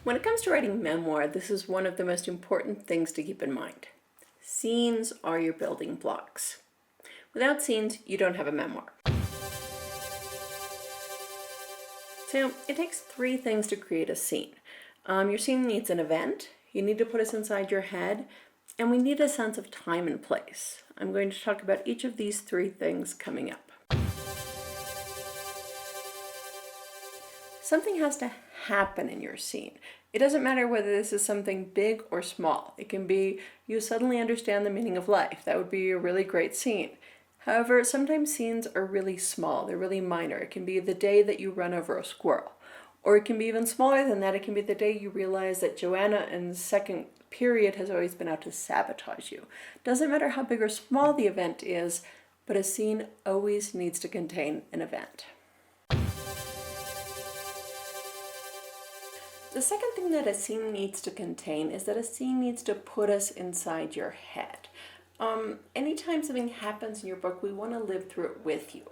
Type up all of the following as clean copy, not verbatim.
When it comes to writing memoir, this is one of the most important things to keep in mind. Scenes are your building blocks. Without scenes, you don't have a memoir. So it takes three things to create a scene. Your scene needs an event, you need to put us inside your head, and we need a sense of time and place. I'm going to talk about each of these three things coming up. Something has to happen in your scene. It doesn't matter whether this is something big or small. It can be you suddenly understand the meaning of life. That would be a really great scene. However, sometimes scenes are really small. They're really minor. It can be the day that you run over a squirrel. Or it can be even smaller than that. It can be the day you realize that Joanna in the second period has always been out to sabotage you. Doesn't matter how big or small the event is, but a scene always needs to contain an event. The second thing that a scene needs to contain is that a scene needs to put us inside your head. Anytime something happens in your book, we want to live through it with you.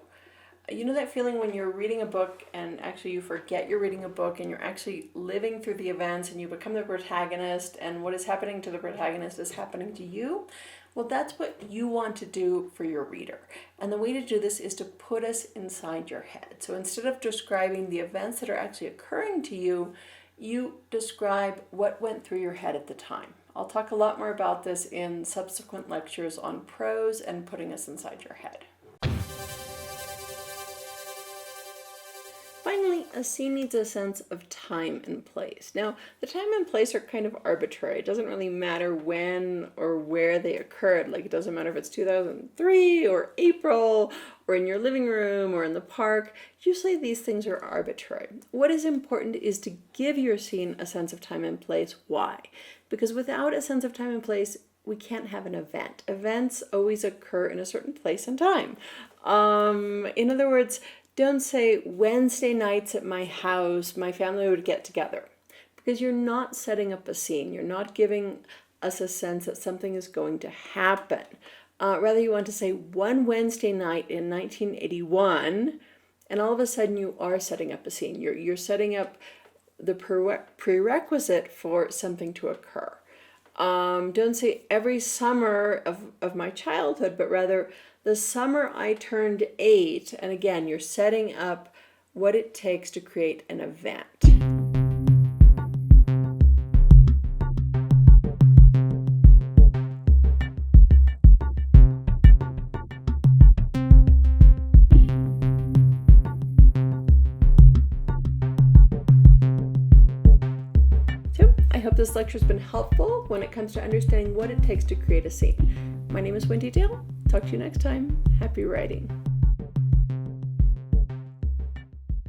You know that feeling when you're reading a book and actually you forget you're reading a book and you're actually living through the events and you become the protagonist and what is happening to the protagonist is happening to you? Well, that's what you want to do for your reader. And the way to do this is to put us inside your head. So instead of describing the events that are actually occurring to you, you describe what went through your head at the time. I'll talk a lot more about this in subsequent lectures on prose and putting us inside your head. Finally, a scene needs a sense of time and place. Now, the time and place are kind of arbitrary. It doesn't really matter when or where they occurred. Like, it doesn't matter if it's 2003 or April or in your living room or in the park. Usually these things are arbitrary. What is important is to give your scene a sense of time and place. Why? Because without a sense of time and place, we can't have an event. Events always occur in a certain place and time. In other words, don't say Wednesday nights at my house, my family would get together, because you're not setting up a scene. You're not giving us a sense that something is going to happen. Rather, you want to say one Wednesday night in 1981, and all of a sudden you are setting up a scene. You're setting up the prerequisite for something to occur. Don't say every summer of my childhood, but rather the summer I turned 8, and again, you're setting up what it takes to create an event. I hope this lecture has been helpful when it comes to understanding what it takes to create a scene. My name is Wendy Dale. Talk to you next time. Happy writing.